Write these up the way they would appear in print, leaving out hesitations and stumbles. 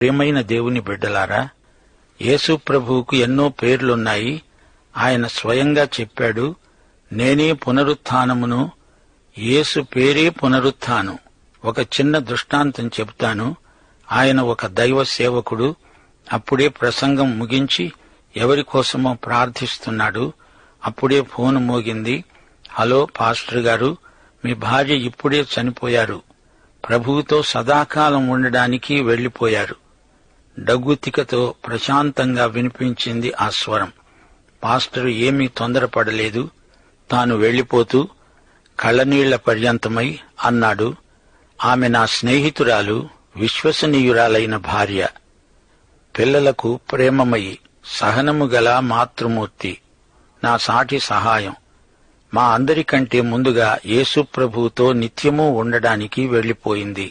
ప్రియమైన దేవుని బిడ్డలారా, యేసు ప్రభువుకు ఎన్నో పేర్లున్నాయి. ఆయన స్వయంగా చెప్పాడు, నేనే పునరుత్థానమును. యేసు పేరే పునరుత్థానం. ఒక చిన్న దృష్టాంతం చెబుతాను. ఆయన ఒక దైవ సేవకుడు. అప్పుడే ప్రసంగం ముగించి ఎవరికోసమో ప్రార్థిస్తున్నాడు. అప్పుడే ఫోను మోగింది. హలో పాస్టర్ గారు, మీ భార్య ఇప్పుడే చనిపోయారు. ప్రభువుతో సదాకాలం ఉండడానికి వెళ్లిపోయారు. డగ్గుతికతో ప్రశాంతంగా వినిపించింది ఆ స్వరం. పాస్టరు ఏమీ తొందరపడలేదు. తాను వెళ్లిపోతూ కళ్లనీళ్ల పర్యంతమై అన్నాడు, ఆమె నా స్నేహితురాలు, విశ్వసనీయురాలైన భార్య, పిల్లలకు ప్రేమమయి, సహనము గల మాతృమూర్తి, నా సాటి సహాయం. మా అందరికంటే ముందుగా యేసు ప్రభువుతో నిత్యమూ ఉండడానికి వెళ్లిపోయింది.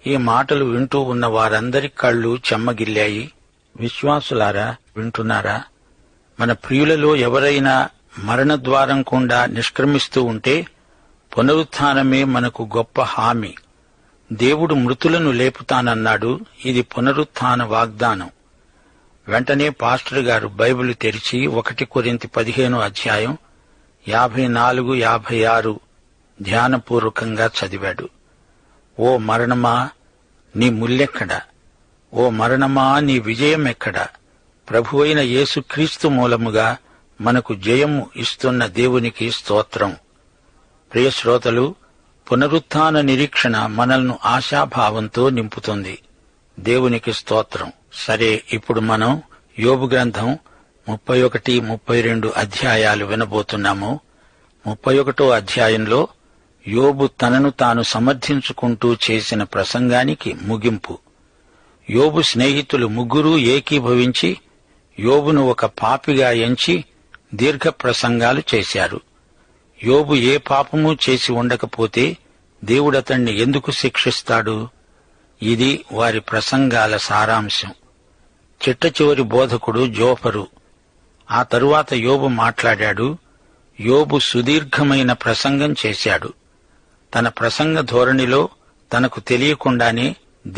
ఈ మాటలు వింటూ ఉన్న వారందరి కళ్ళు చెమ్మగిల్లాయి. విశ్వాసులారా, వింటున్నారా? మన ప్రియులలో ఎవరైనా మరణద్వారం గుండా నిష్క్రమిస్తూ ఉంటే పునరుత్థానమే మనకు గొప్ప హామీ. దేవుడు మృతులను లేపుతానన్నాడు. ఇది పునరుత్థాన వాగ్దానం. వెంటనే పాస్టర్ గారు బైబిల్ తెరిచి 1 కొరింథీ 15 అధ్యాయం 54, 56 ధ్యానపూర్వకంగా చదివాడు. ఓ మరణమా, నీ ముల్లెక్కడా? ఓ మరణమా, నీ విజయమెక్కడా? ప్రభువైన యేసుక్రీస్తు మూలముగా మనకు జయము ఇస్తున్న దేవునికి స్తోత్రం. ప్రియ శ్రోతలు, పునరుత్థాన నిరీక్షణ మనల్ని ఆశాభావంతో నింపుతుంది. దేవునికి స్తోత్రం. సరే, ఇప్పుడు మనం యోబు గ్రంథం 31, 32 అధ్యాయాలు వినబోతున్నాము. 31వ అధ్యాయంలో యోబు తనను తాను సమర్థించుకుంటూ చేసిన ప్రసంగానికి ముగింపు. యోబు స్నేహితులు ముగ్గురూ ఏకీభవించి యోబును ఒక పాపిగా ఎంచి దీర్ఘ ప్రసంగాలు చేశారు. యోబు ఏ పాపమూ చేసి ఉండకపోతే దేవుడతణ్ణి ఎందుకు శిక్షిస్తాడు? ఇది వారి ప్రసంగాల సారాంశం. చిట్టచివరి బోధకుడు జోఫరు. ఆ తరువాత యోబు మాట్లాడాడు. యోబు సుదీర్ఘమైన ప్రసంగం చేశాడు. తన ప్రసంగ ధోరణిలో తనకు తెలియకుండానే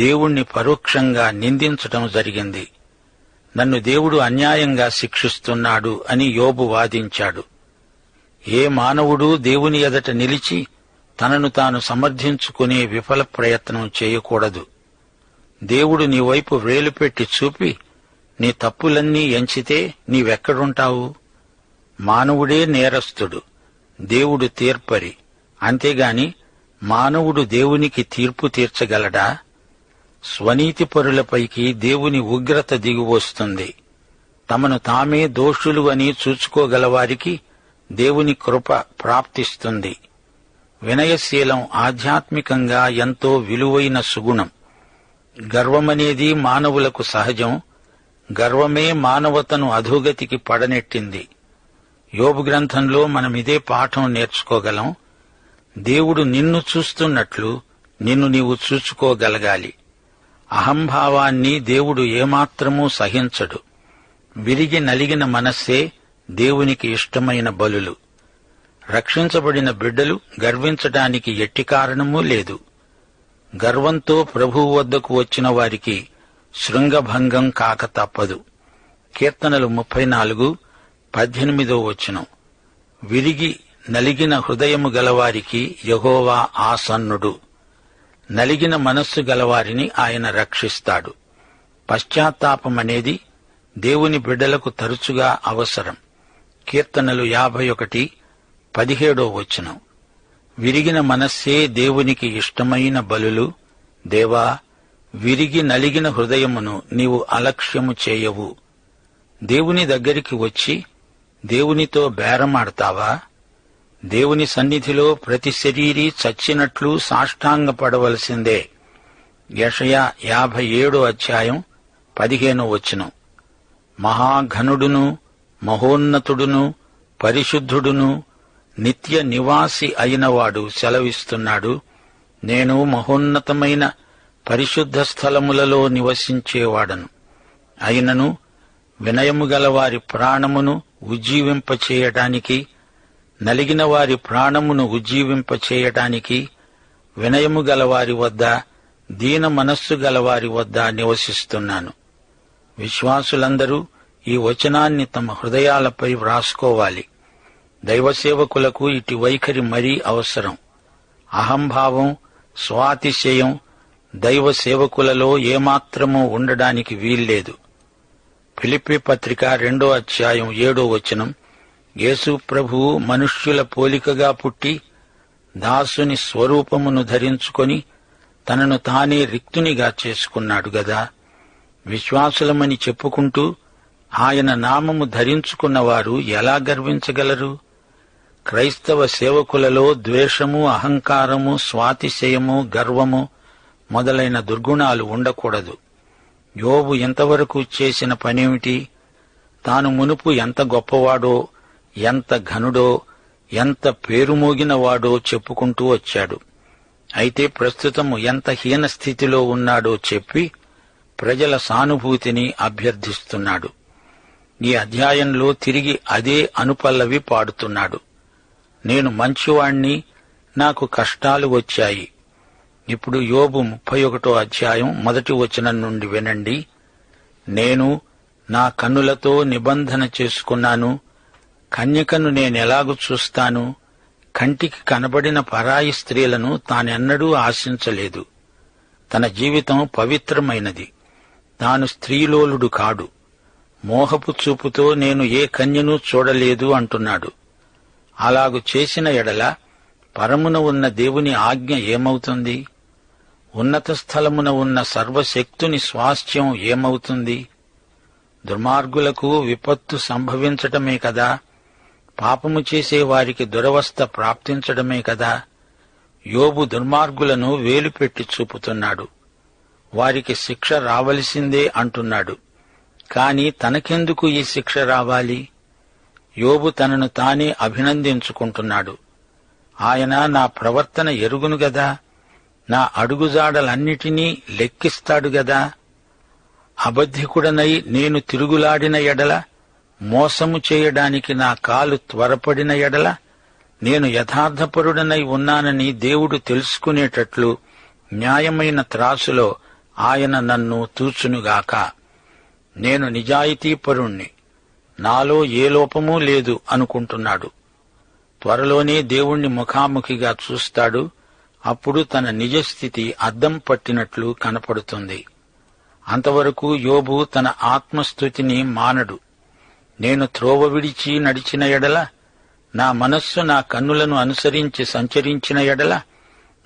దేవుణ్ణి పరోక్షంగా నిందించటం జరిగింది. నన్ను దేవుడు అన్యాయంగా శిక్షిస్తున్నాడు అని యోబు వాదించాడు. ఏ మానవుడూ దేవుని ఎదట నిలిచి తనను తాను సమర్థించుకునే విఫల ప్రయత్నం చేయకూడదు. దేవుడు నీ వైపు వేలుపెట్టి చూపి నీ తప్పులన్నీ ఎంచితే నీవెక్కడుంటావు? మానవుడే నేరస్తుడు, దేవుడు తీర్పరి. అంతేగాని మానవుడు దేవునికి తీర్పు తీర్చగలడా? స్వనీతిపరులపైకి దేవుని ఉగ్రత దిగివస్తుంది. తమను తామే దోషులు అని చూచుకోగలవారికి దేవుని కృప ప్రాప్తిస్తుంది. వినయశీలం ఆధ్యాత్మికంగా ఎంతో విలువైన సుగుణం. గర్వమనేది మానవులకు సహజం. గర్వమే మానవతను అధోగతికి పడనెట్టింది. యోబు గ్రంథంలో మనమిదే పాఠం నేర్చుకోగలం. దేవుడు నిన్ను చూస్తున్నట్లు నిన్ను నీవు చూసుకోగలగాలి. అహంభావాన్ని దేవుడు ఏమాత్రమూ సహించడు. విరిగి నలిగిన మనస్సే దేవునికి ఇష్టమైన బలులు. రక్షించబడిన బిడ్డలు గర్వించడానికి ఎట్టి కారణమూ లేదు. గర్వంతో ప్రభువు వద్దకు వచ్చిన వారికి శృంగభంగం కాక తప్పదు. కీర్తనలు 34, 18 విరిగి నలిగిన హృదయము గలవారికి యెహోవా ఆసన్నుడు. నలిగిన మనస్సు గలవారిని ఆయన రక్షిస్తాడు. పశ్చాత్తాపమనేది దేవుని బిడ్డలకు తరచుగా అవసరం. కీర్తనలు 51, 17 విరిగిన మనస్సే దేవునికి ఇష్టమైన బలులు. దేవా, విరిగి నలిగిన హృదయమును నీవు అలక్ష్యము చేయవు. దేవుని దగ్గరికి వచ్చి దేవునితో బేరమాడతావా? దేవుని సన్నిధిలో ప్రతి శరీరీ చచ్చినట్లు సాష్టాంగపడవలసిందే. యెషయా 57 అధ్యాయం 15 మహాఘనుడును, మహోన్నతుడును, పరిశుద్ధుడును, నిత్య నివాసి అయినవాడు సెలవిస్తున్నాడు, నేను మహోన్నతమైన పరిశుద్ధ స్థలములలో నివసించేవాడను. అయినను వినయము గల వారి ప్రాణమును ఉజ్జీవింపచేయటానికి, నలిగిన వారి ప్రాణమును ఉజ్జీవింపచేయటానికి, వినయము గల వారి వద్ద దీన మనస్సు గలవారి వద్ద నివసిస్తున్నాను. విశ్వాసులందరూ ఈ వచనాన్ని తమ హృదయాలపై వ్రాసుకోవాలి. దైవసేవకులకు ఇటు వైఖరి మరీ అవసరం. అహంభావం, స్వాతిశయం దైవ సేవకులలో ఏమాత్రమూ ఉండడానికి వీల్లేదు. ఫిలిప్పీ పత్రిక 2వ అధ్యాయం 7వ వచనం, యేసు ప్రభువు మనుష్యుల పోలికగా పుట్టి దాసుని స్వరూపమును ధరించుకొని తనను తానే రిక్తునిగా చేసుకున్నాడు గదా. విశ్వాసులమని చెప్పుకుంటూ ఆయన నామము ధరించుకున్నవారు ఎలా గర్వించగలరు? క్రైస్తవ సేవకులలో ద్వేషము, అహంకారము, స్వాతిశయము, గర్వము మొదలైన దుర్గుణాలు ఉండకూడదు. యోబు ఎంతవరకు చేసిన పనేమిటి? తాను మునుపు ఎంత గొప్పవాడో, ఎంత ఘనుడో, ఎంత పేరుమోగినవాడో చెప్పుకుంటూ వచ్చాడు. అయితే ప్రస్తుతము ఎంత హీన స్థితిలో ఉన్నాడో చెప్పి ప్రజల సానుభూతిని అభ్యర్థిస్తున్నాడు. ఈ అధ్యాయంలో తిరిగి అదే అనుపల్లవి పాడుతున్నాడు. నేను మంచివాణ్ణి, నాకు కష్టాలు వచ్చాయి. ఇప్పుడు యోబు 31వ అధ్యాయం 1వ వచనం నుండి వినండి. నేను నా కన్నులతో నిబంధన చేసుకున్నాను. కన్యకను నేనెలాగు చూస్తాను? కంటికి కనబడిన పరాయి స్త్రీలను తానెన్నడూ ఆశించలేదు. తన జీవితం పవిత్రమైనది. తాను స్త్రీలోలుడు కాడు. మోహపు చూపుతో నేను ఏ కన్యను చూడలేదు అంటున్నాడు. అలాగు చేసిన ఎడల పరమున ఉన్న దేవుని ఆజ్ఞ ఏమవుతుంది? ఉన్నత స్థలమున ఉన్న సర్వశక్తుని స్వాస్థ్యం ఏమవుతుంది? దుర్మార్గులకు విపత్తు సంభవించటమే కదా. పాపము చేసే వారికి దురవస్థ ప్రాప్తించడమే కదా. యోబు దుర్మార్గులను వేలుపెట్టి చూపుతున్నాడు. వారికి శిక్ష రావలసిందే అంటున్నాడు. కాని తనకెందుకు ఈ శిక్ష రావాలి? యోబు తనను తానే అభినందించుకుంటున్నాడు. ఆయన నా ప్రవర్తన ఎరుగును గదా, నా అడుగుజాడలన్నిటినీ లెక్కిస్తాడు గదా. అబద్ధికుడనై నేను తిరుగులాడిన ఎడల, మోసము చేయడానికి నా కాలు త్వరపడిన ఎడల, నేను యథార్థపరుడనై ఉన్నానని దేవుడు తెలుసుకునేటట్లు న్యాయమైన త్రాసులో ఆయన నన్ను తూచునుగాక. నేను నిజాయితీపరుణ్ణి, నాలో ఏ లోపమూ లేదు అనుకుంటున్నాడు. త్వరలోనే దేవుణ్ణి ముఖాముఖిగా చూస్తాడు. అప్పుడు తన నిజస్థితి అద్దం పట్టినట్లు కనపడుతుంది. అంతవరకు యోబు తన ఆత్మస్థుతిని మానడు. నేను త్రోవ విడిచి నడిచిన ఎడల, నా మనస్సు నా కన్నులను అనుసరించి సంచరించిన ఎడల,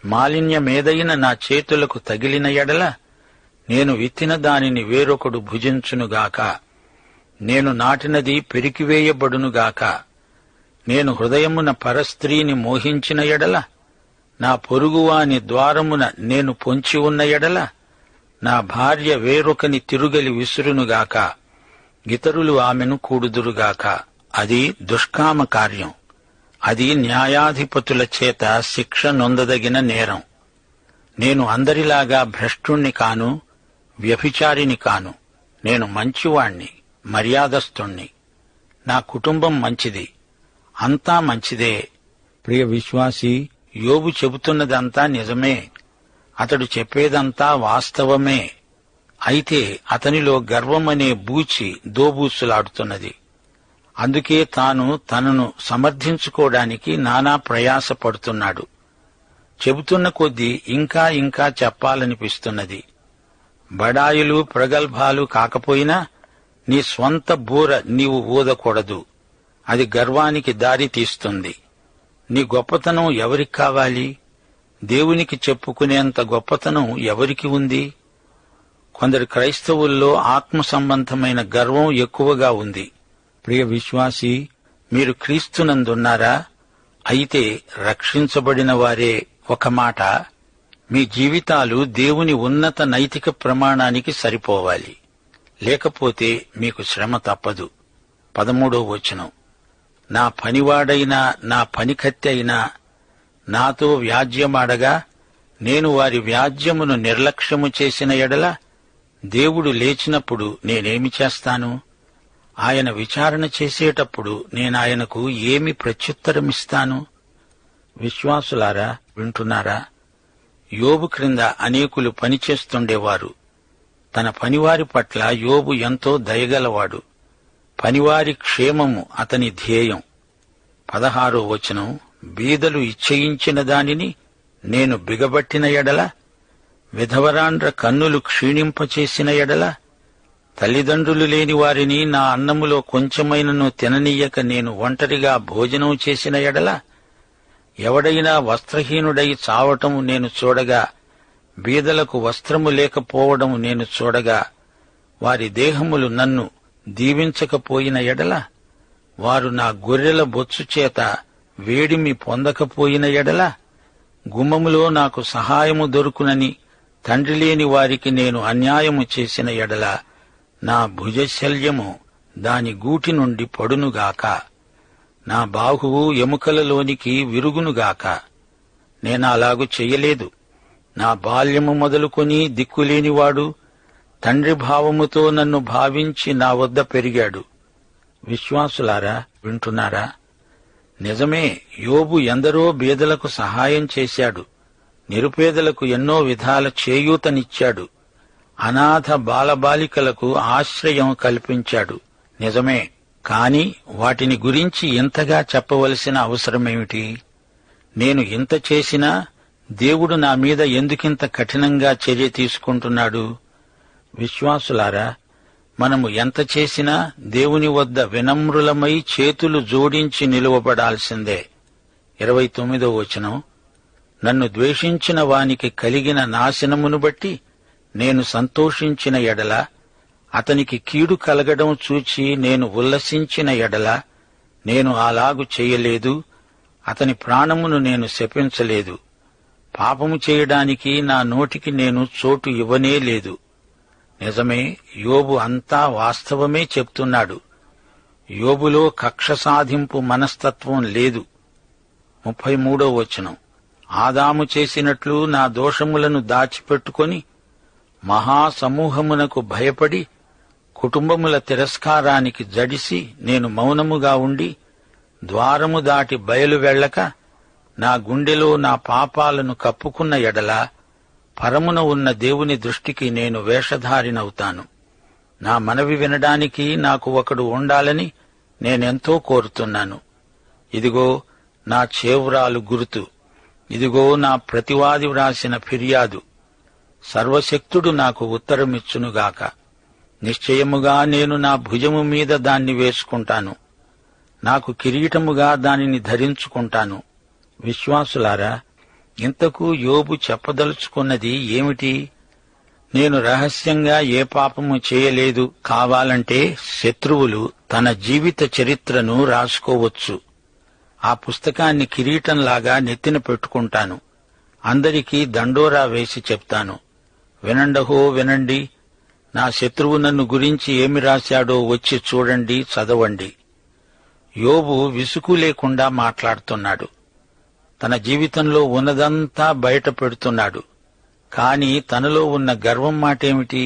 మాలిన్యమేదైన నా చేతులకు తగిలిన ఎడల, నేను విత్తిన దానిని వేరొకడు భుజించునుగాక. నేను నాటినది పెరికివేయబడునుగాక. నేను హృదయమున పరస్త్రీని మోహించిన ఎడల, నా పొరుగువాని ద్వారమున నేను పొంచి ఉన్న ఎడల, నా భార్య వేరొకని తిరుగలి విసురునుగాక. ఇతరులు ఆమెను కూడుదురుగాక. అది దుష్కామ కార్యం. అది న్యాయాధిపతుల చేత శిక్ష నొందదగిన నేరం. నేను అందరిలాగా భ్రష్టుణ్ణి కాను, వ్యభిచారిని కాను. నేను మంచివాణ్ణి, మర్యాదస్తుణ్ణి. నా కుటుంబం మంచిది, అంతా మంచిదే. ప్రియ విశ్వాసీ, యోబు చెబుతున్నదంతా నిజమే. అతడు చెప్పేదంతా వాస్తవమే. అయితే అతనిలో గర్వమనే బూచి దోబూసులాడుతున్నది. అందుకే తాను తనను సమర్థించుకోవడానికి నానా ప్రయాసపడుతున్నాడు. చెబుతున్న కొద్దీ ఇంకా ఇంకా చెప్పాలనిపిస్తున్నది. బడాయిలు ప్రగల్భాలు కాకపోయినా నీ స్వంత బూర నీవు ఊదకూడదు. అది గర్వానికి దారి తీస్తుంది. నీ గొప్పతనం ఎవరికి కావాలి? దేవునికి చెప్పుకునేంత గొప్పతనం ఎవరికి ఉంది? కొందరు క్రైస్తవుల్లో ఆత్మ సంబంధమైన గర్వం ఎక్కువగా ఉంది. ప్రియ విశ్వాసీ, మీరు క్రీస్తునందున్నారా? అయితే రక్షించబడిన వారే. ఒక మాట, మీ జీవితాలు దేవుని ఉన్నత నైతిక ప్రమాణానికి సరిపోవాలి. లేకపోతే మీకు శ్రమ తప్పదు. 13వ వచనం, నా పనివాడైనా నా పనికత్తె అయినా నాతో వ్యాజ్యమాడగా, నేను వారి వ్యాజ్యమును నిర్లక్ష్యము చేసిన ఎడల, దేవుడు లేచినప్పుడు నేనేమి చేస్తాను? ఆయన విచారణ చేసేటప్పుడు నేనాయనకు ఏమి ప్రత్యుత్తరమిస్తాను? విశ్వాసులారా, వింటున్నారా? యోబు క్రింద అనేకులు పనిచేస్తుండేవారు. తన పనివారి పట్ల యోబు ఎంతో దయగలవాడు. పనివారి క్షేమము అతని ధ్యేయం. 16వ వచనం, బీదలు ఇచ్చయించిన దానిని నేను బిగబట్టిన ఎడల, విధవరాండ్ర కన్నులు క్షీణింపచేసిన ఎడల, తల్లిదండ్రులు లేని వారిని నా అన్నములో కొంచెమైనను తిననీయక నేను ఒంటరిగా భోజనం చేసిన ఎడల, ఎవడైనా వస్త్రహీనుడై చావటం నేను చూడగా, బీదలకు వస్త్రము లేకపోవడం నేను చూడగా, వారి దేహములు నన్ను దీవించకపోయిన ఎడల, వారు నా గొర్రెల బొచ్చు చేత వేడిమి పొందకపోయిన ఎడల, గుమ్మములో నాకు సహాయము దొరుకునని తండ్రి లేని వారికి నేను అన్యాయము చేసిన ఎడల, నా భుజశల్యము దాని గూటి నుండి పడునుగాక, నా బాహువు ఎముకలలోనికి విరుగునుగాక. నేనలాగు చెయ్యలేదు. నా బాల్యము మొదలుకొని దిక్కులేనివాడు తండ్రి భావముతో నన్ను భావించి నా వద్ద పెరిగాడు. విశ్వాసులారా, వింటున్నారా? నిజమే, యోబు ఎందరో బీదలకు సహాయం చేశాడు. నిరుపేదలకు ఎన్నో విధాల చేయూతనిచ్చాడు. అనాథ బాలబాలికలకు ఆశ్రయం కల్పించాడు. నిజమే, కాని వాటిని గురించి ఇంతగా చెప్పవలసిన అవసరమేమిటి? నేను ఇంత చేసినా దేవుడు నా మీద ఎందుకింత కఠినంగా చర్య తీసుకుంటున్నాడు? విశ్వాసులారా, మనము ఎంత చేసినా దేవుని వద్ద వినమ్రులమై చేతులు జోడించి నిలువబడాల్సిందే. 29వ వచనం, నన్ను ద్వేషించిన వానికి కలిగిన నాశనమును బట్టి నేను సంతోషించిన ఎడల, అతనికి కీడు కలగడం చూచి నేను ఉల్లసించిన ఎడల, నేను అలాగు చేయలేదు. అతని ప్రాణమును నేను శపించలేదు. పాపము చేయడానికి నా నోటికి నేను చోటు ఇవ్వనే లేదు. నిజమే, యోబు అంతా వాస్తవమే చెప్తున్నాడు. యోబులో కక్ష సాధింపు మనస్తత్వం లేదు. 33వ వచనం, ఆదాము చేసినట్లు నా దోషములను దాచిపెట్టుకొని మహాసమూహమునకు భయపడి కుటుంబముల తిరస్కారానికి జడిసి నేను మౌనముగా ఉండి ద్వారము దాటి బయలు వెళ్ళక నా గుండెలో నా పాపాలను కప్పుకున్న ఎడల, పరమున ఉన్న దేవుని దృష్టికి నేను వేషధారినవుతాను. నా మనవి వినడానికి నాకు ఒకడు ఉండాలని నేనెంతో కోరుతున్నాను. ఇదిగో నా చేవ్రాలు గుర్తు, ఇదిగో నా ప్రతివాది వ్రాసిన ఫిర్యాదు. సర్వశక్తుడు నాకు ఉత్తరమిచ్చునుగాక. నిశ్చయముగా నేను నా భుజము మీద దాన్ని వేసుకుంటాను. నాకు కిరీటముగా దానిని ధరించుకుంటాను. విశ్వాసులారా, ఇంతకు యోబు చెప్పదలుచుకున్నది ఏమిటి? నేను రహస్యంగా ఏ పాపము చేయలేదు. కావాలంటే శత్రువులు తన జీవిత చరిత్రను రాసుకోవచ్చు. ఆ పుస్తకాన్ని కిరీటంలాగా నెత్తిన పెట్టుకుంటాను. అందరికీ దండోరా వేసి చెప్తాను, వినండహో వినండి, నా శత్రువు నన్ను గురించి ఏమి రాశాడో వచ్చి చూడండి, చదవండి. యోబు విసుగు లేకుండా మాట్లాడుతున్నాడు. తన జీవితంలో ఉన్నదంతా బయట పెడుతున్నాడు. కాని తనలో ఉన్న గర్వం మాటేమిటి?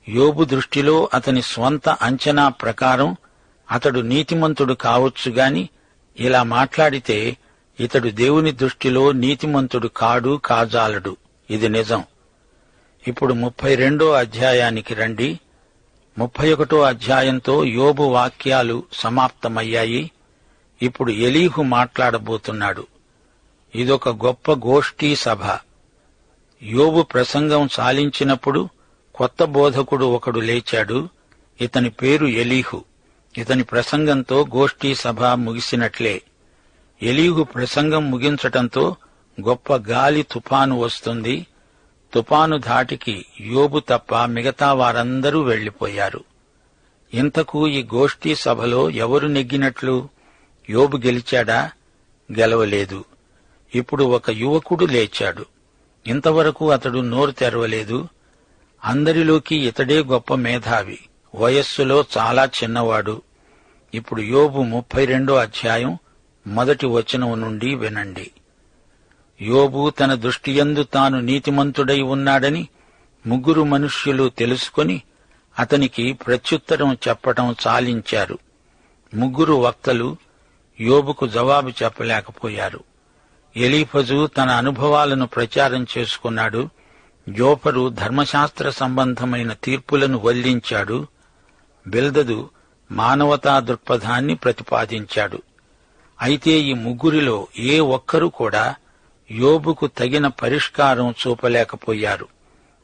యోబు దృష్టిలో అతని స్వంత అంచనా ప్రకారం అతడు నీతిమంతుడు కావచ్చుగాని, ఇలా మాట్లాడితే ఇతడు దేవుని దృష్టిలో నీతిమంతుడు కాడు, కాజాలడు. ఇది నిజం. ఇప్పుడు 32వ అధ్యాయానికి రండి. 31వ అధ్యాయంతో యోబు వాక్యాలు సమాప్తమయ్యాయి. ఇప్పుడు ఎలీహు మాట్లాడబోతున్నాడు. ఇదొక గొప్ప గోష్ఠీ సభ. యోబు ప్రసంగం సాలించినప్పుడు కొత్త బోధకుడు ఒకడు లేచాడు. ఇతని పేరు ఎలీహు. ఇతని ప్రసంగంతో గోష్ఠీ సభ ముగిసినట్లే. ఎలీహు ప్రసంగం ముగించటంతో గొప్ప గాలి తుఫాను వస్తుంది. తుఫాను ధాటికి యోబు తప్ప మిగతా వారందరూ వెళ్లిపోయారు. ఇంతకు ఈ గోష్ఠీ సభలో ఎవరు నెగ్గినట్లు? యోబు గెలిచాడా? గెలవలేదు. ఇప్పుడు ఒక యువకుడు లేచాడు. ఇంతవరకు అతడు నోరు తెరవలేదు. అందరిలోకి ఇతడే గొప్ప మేధావి. వయస్సులో చాలా చిన్నవాడు. ఇప్పుడు యోబు 32వ అధ్యాయం 1వ వచనం నుండి వినండి. యోబు తన దృష్టియందు తాను నీతిమంతుడై ఉన్నాడని 3 మనుష్యులు తెలుసుకొని అతనికి ప్రత్యుత్తరం చెప్పటం చాలించారు. 3 వక్తలు యోబుకు జవాబు చెప్పలేకపోయారు. ఎలీఫజు తన అనుభవాలను ప్రచారం చేసుకున్నాడు. జోఫరు ధర్మశాస్త్ర సంబంధమైన తీర్పులను వల్లించాడు. బిల్దదు మానవతా దృక్పథాన్ని ప్రతిపాదించాడు. అయితే ఈ ముగ్గురిలో ఏ ఒక్కరూ కూడా యోబుకు తగిన పరిష్కారం చూపలేకపోయారు.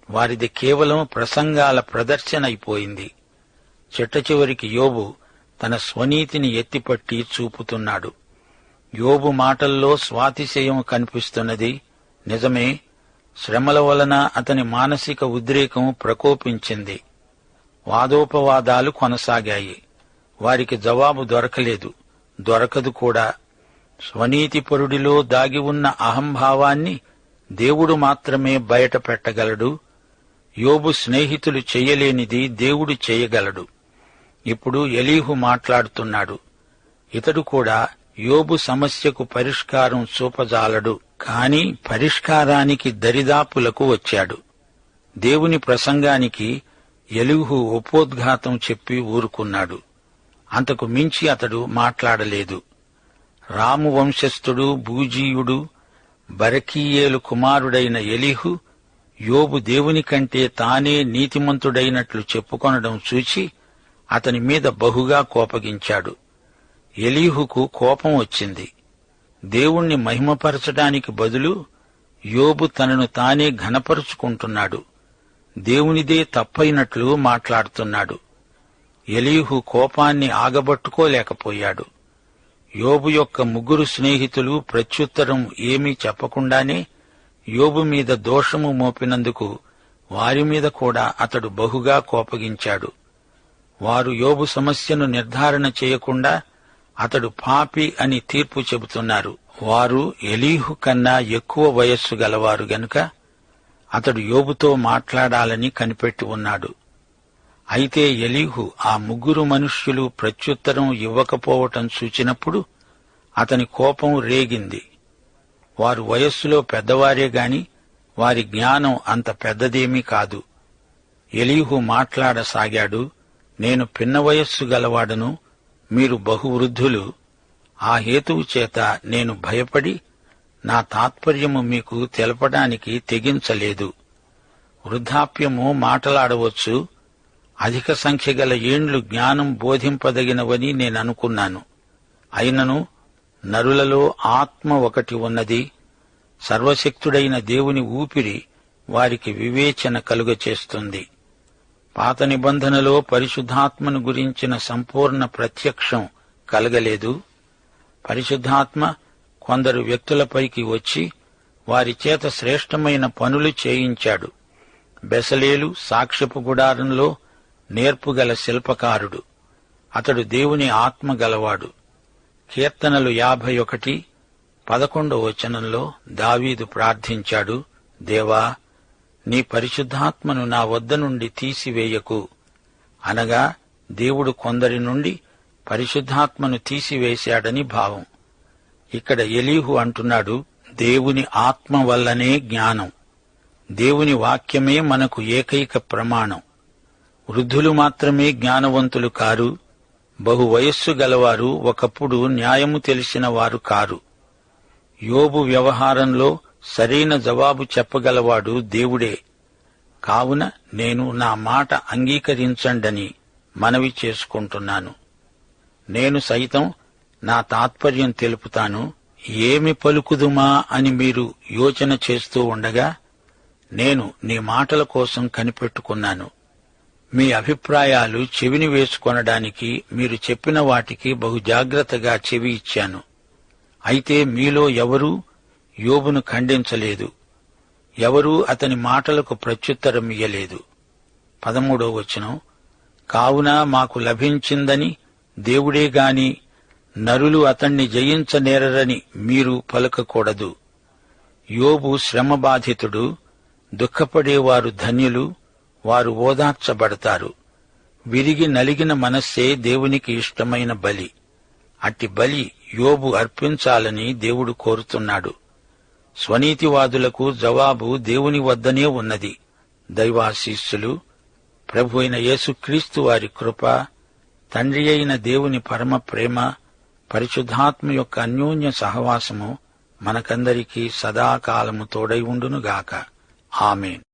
వారిది కేవలం ప్రసంగాల ప్రదర్శన అయిపోయింది. చిట్టచివరికి యోబు తన స్వనీతిని ఎత్తిపట్టి చూపుతున్నాడు. యోబు మాటల్లో స్వాతిశయం కనిపిస్తున్నది. నిజమే, శ్రమల వలన అతని మానసిక ఉద్రేకం ప్రకోపించింది. వాదోపవాదాలు కొనసాగాయి. వారికి జవాబు దొరకలేదు, దొరకదు కూడా. స్వనీతిపరుడిలో దాగి ఉన్న అహంభావాన్ని దేవుడు మాత్రమే బయట పెట్టగలడు. యోబు స్నేహితులు చెయ్యలేనిది దేవుడు చేయగలడు. ఇప్పుడు ఎలీహు మాట్లాడుతున్నాడు. ఇతడు కూడా యోబు సమస్యకు పరిష్కారం చూపజాలడు, కాని పరిష్కారానికి దరిదాపులకు వచ్చాడు. దేవుని ప్రసంగానికి ఎలీహు ఉపోద్ఘాతం చెప్పి ఊరుకున్నాడు. అంతకు మించి అతడు మాట్లాడలేదు. రాము వంశస్థుడు, బూజీయుడు, బరకీయేలు కుమారుడైన ఎలీహు యోబు దేవుని కంటే తానే నీతిమంతుడైనట్లు చెప్పుకొనడం చూచి అతని మీద బహుగా కోపగించాడు. ఎలీహుకు కోపం వచ్చింది. దేవుణ్ణి మహిమపరచడానికి బదులు యోబు తనను తానే ఘనపరుచుకుంటున్నాడు. దేవునిదే తప్పైనట్లు మాట్లాడుతున్నాడు. ఎలీహు కోపాన్ని ఆగబట్టుకోలేకపోయాడు. యోబు యొక్క ముగ్గురు స్నేహితులు ప్రత్యుత్తరం ఏమీ చెప్పకుండానే యోబు మీద దోషము మోపినందుకు వారి మీద కూడా అతడు బహుగా కోపగించాడు. వారు యోబు సమస్యను నిర్ధారణ చేయకుండా అతడు పాపి అని తీర్పు చెబుతున్నారు. వారు ఎలీహు కన్నా ఎక్కువ వయస్సు గలవారు గనుక అతడు యోబుతో మాట్లాడాలని కనిపెట్టి ఉన్నాడు. అయితే ఎలీహు ఆ ముగ్గురు మనుష్యులు ప్రత్యుత్తరం ఇవ్వకపోవటం చూచినప్పుడు అతని కోపం రేగింది. వారు వయస్సులో పెద్దవారే గాని వారి జ్ఞానం అంత పెద్దదేమీ కాదు. ఎలీహు మాట్లాడసాగాడు. నేను పిన్న వయస్సు గలవాడను, మీరు బహువృద్ధులు. ఆ హేతువు చేత నేను భయపడి నా తాత్పర్యము మీకు తెలపడానికి తెగించలేదు. వృద్ధాప్యము మాటలాడవచ్చు. అధిక సంఖ్య గల ఏండ్లు జ్ఞానం బోధింపదగినవని నేననుకున్నాను. అయినను నరులలో ఆత్మ ఒకటి ఉన్నది. సర్వశక్తుడైన దేవుని ఊపిరి వారికి వివేచన కలుగచేస్తుంది. పాత నిబంధనలో పరిశుద్ధాత్మను గురించిన సంపూర్ణ ప్రత్యక్షం కలగలేదు. పరిశుద్ధాత్మ కొందరు వ్యక్తులపైకి వచ్చి వారి చేత శ్రేష్టమైన పనులు చేయించాడు. బెసలేలు సాక్ష్యపు గుడారంలో నేర్పుగల శిల్పకారుడు. అతడు దేవుని ఆత్మ గలవాడు. కీర్తనలు 51:11 దావీదు ప్రార్థించాడు, దేవా, నీ పరిశుద్ధాత్మను నా వద్ద నుండి తీసివేయకు. అనగా దేవుడు కొందరి నుండి పరిశుద్ధాత్మను తీసివేశాడని భావం. ఇక్కడ ఎలీహు అంటున్నాడు, దేవుని ఆత్మ వల్లనే జ్ఞానం. దేవుని వాక్యమే మనకు ఏకైక ప్రమాణం. వృద్ధులు మాత్రమే జ్ఞానవంతులు కారు. బహు వయస్సు గలవారు ఒకప్పుడు న్యాయము తెలిసిన వారు కారు. యోబు వ్యవహారంలో సరైన జవాబు చెప్పగలవాడు దేవుడే. కావున నేను నా మాట అంగీకరించండని మనవి చేసుకుంటున్నాను. నేను సైతం నా తాత్పర్యం తెలుపుతాను. ఏమి పలుకుదుమా అని మీరు యోచన చేస్తూ ఉండగా నేను నీ మాటల కోసం కనిపెట్టుకున్నాను. మీ అభిప్రాయాలు చెవిని వేసుకొనడానికి మీరు చెప్పిన వాటికి బహు జాగ్రత్తగా చెవి ఇచ్చాను. అయితే మీలో ఎవరూ యోబును ఖండించలేదు, ఎవరూ అతని మాటలకు ప్రత్యుత్తరం ఇయ్యలేదు. 13 కావున మాకు లభించిందని దేవుడే గాని నరులు అతణ్ణి జయించనేరరని మీరు పలుకకూడదు. యోబు శ్రమబాధితుడు. దుఃఖపడేవారు ధన్యులు, వారు ఓదార్చబడతారు. విరిగి నలిగిన మనస్సే దేవునికి ఇష్టమైన బలి. అట్టి బలి యోబు అర్పించాలని దేవుడు కోరుతున్నాడు. స్వనీతివాదులకు జవాబు దేవుని వద్దనే ఉన్నది. దైవాశీస్సులు, ప్రభు అయిన యేసుక్రీస్తు వారి కృప, తండ్రి అయిన దేవుని పరమ ప్రేమ, పరిశుద్ధాత్మ యొక్క అన్యోన్య సహవాసము మనకందరికీ సదాకాలము తోడై ఉండునుగాక. ఆమేన్.